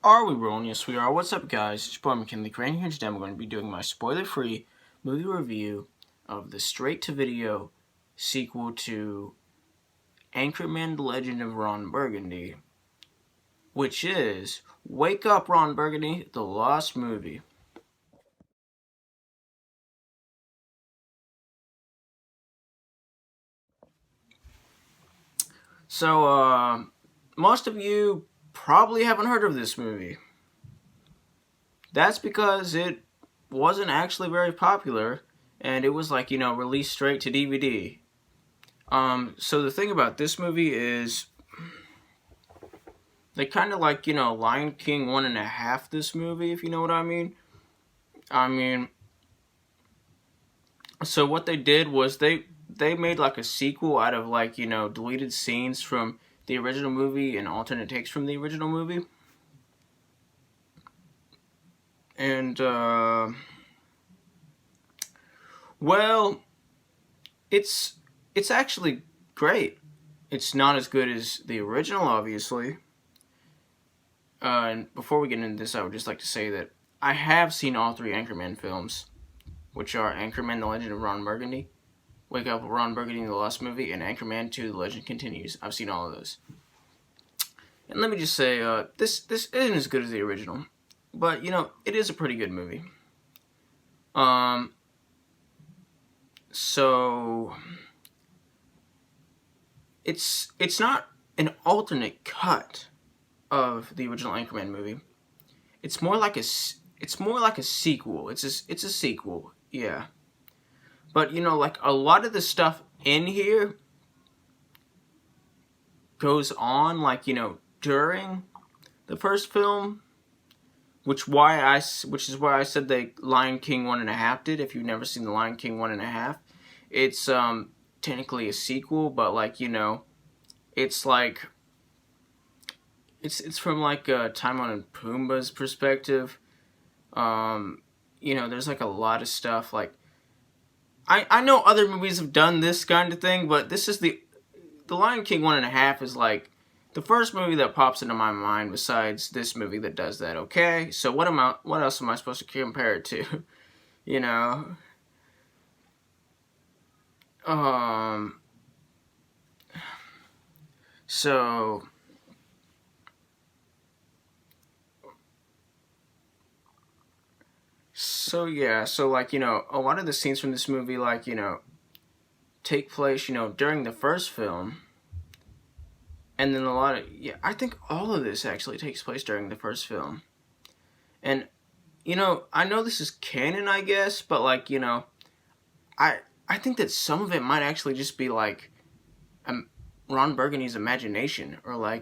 Are we rolling? Yes, we are. What's up, guys? It's your boy McKinley, Crain here. Today I'm going to be doing my spoiler-free movie review of the straight-to-video sequel to Anchorman: The Legend of Ron Burgundy, which is Wake Up, Ron Burgundy, The Lost Movie. So, most of you probably haven't heard of this movie. That's because it wasn't actually very popular, and it was released straight to DVD. So the thing about this movie is they kind of Lion King 1.5 this movie, if you know what I mean. So what they did was they made like a sequel out of deleted scenes from the original movie and alternate takes from the original movie. And, well, it's actually great. It's not as good as the original, obviously. And before we get into this, I would just like to say that I have seen all three Anchorman films, which are Anchorman: The Legend of Ron Burgundy, Wake Up, Ron Burgundy, The Lost Movie, and Anchorman 2: The Legend Continues. I've seen all of those. And let me just say, this isn't as good as the original, but it is a pretty good movie. So it's not an alternate cut of the original Anchorman movie. It's more like a sequel. It's a sequel, yeah. But a lot of the stuff in here goes on during the first film, which is why I said the Lion King 1.5 did. If you've never seen the Lion King 1.5, it's technically a sequel, but it's it's from Timon and Pumbaa's perspective. There's a lot of stuff I know other movies have done this kind of thing, but this is the Lion King 1.5 is the first movie that pops into my mind besides this movie that does that. Okay, so what else am I supposed to compare it to? So yeah, so a lot of the scenes from this movie take place during the first film, and then I think all of this actually takes place during the first film. And I know this is canon, I guess, but I think that some of it might actually just be Ron Burgundy's imagination, or a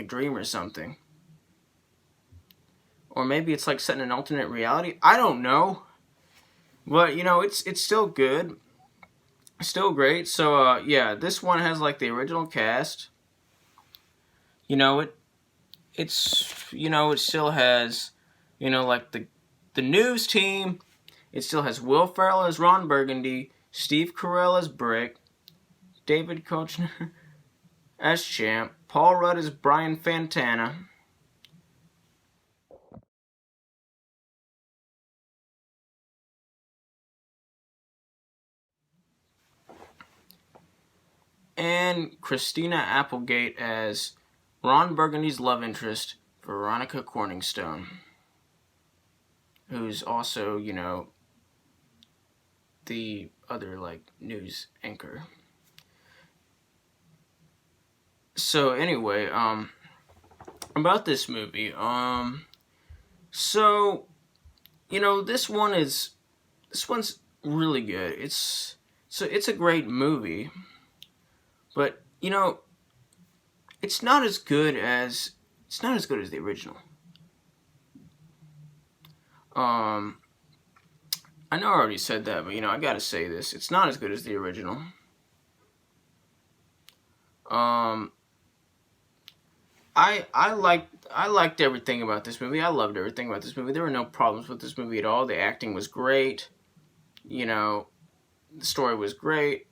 dream or something. Or maybe it's set in an alternate reality. I don't know. But it's still good. Still great. So yeah, this one has the original cast. It still has the news team. It still has Will Ferrell as Ron Burgundy, Steve Carell as Brick, David Koechner as Champ, Paul Rudd as Brian Fantana, and Christina Applegate as Ron Burgundy's love interest, Veronica Corningstone, who's also, the other, news anchor. So, anyway, about this movie, so, this one's really good. It's a great movie, but, it's not as good as the original. I know I already said that, but I gotta say this. It's not as good as the original. I liked everything about this movie. I loved everything about this movie. There were no problems with this movie at all. The acting was great. The story was great.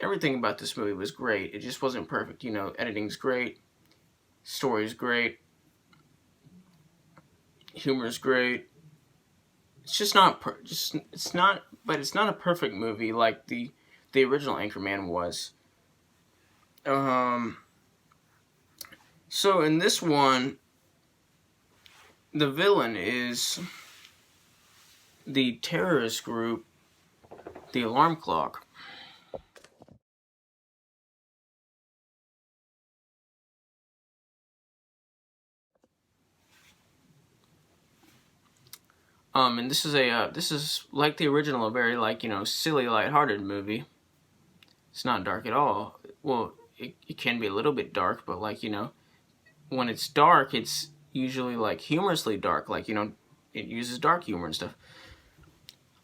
Everything about this movie was great. It just wasn't perfect. Editing's great. Story's great. Humor is great. It's just not but it's not a perfect movie like the original Anchorman was. So in this one, the villain is the terrorist group, the Alarm Clock. And this is like the original, a very silly, lighthearted movie. It's not dark at all. Well, it can be a little bit dark, but when it's dark, it's usually humorously dark. It uses dark humor and stuff.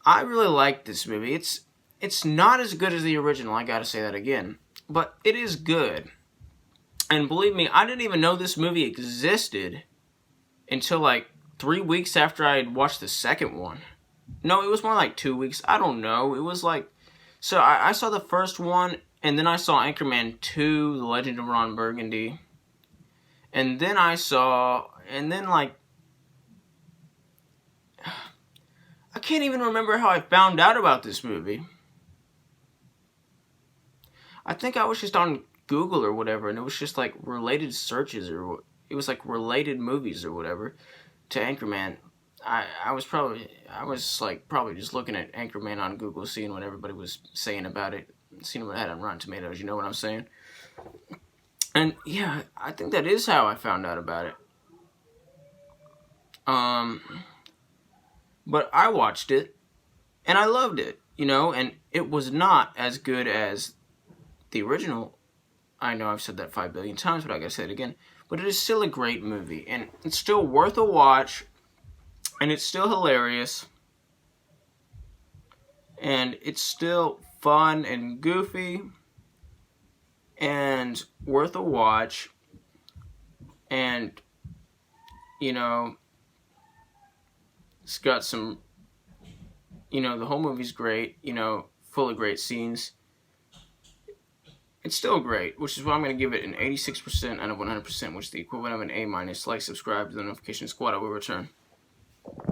I really like this movie. It's not as good as the original. I gotta say that again, but it is good. And believe me, I didn't even know this movie existed until 3 weeks after I had watched the second one. No, it was more like 2 weeks. I don't know. It was so I saw the first one, and then I saw Anchorman 2, The Legend of Ron Burgundy. And then I can't even remember how I found out about this movie. I think I was just on Google or whatever, and it was just related searches, or it was related movies or whatever to Anchorman. I was probably just looking at Anchorman on Google, seeing what everybody was saying about it, seeing what it had on Rotten Tomatoes. You know what I'm saying? And yeah, I think that is how I found out about it. But I watched it, and I loved it, and it was not as good as the original. I know I've said that 5 billion times, but I gotta say it again. But it is still a great movie, and it's still worth a watch, and it's still hilarious, and it's still fun and goofy, and worth a watch, and, it's got some, the whole movie's great, full of great scenes. It's still great, which is why I'm going to give it an 86% out of 100%, which is the equivalent of an A-. Like, subscribe to the notification squad. I will return.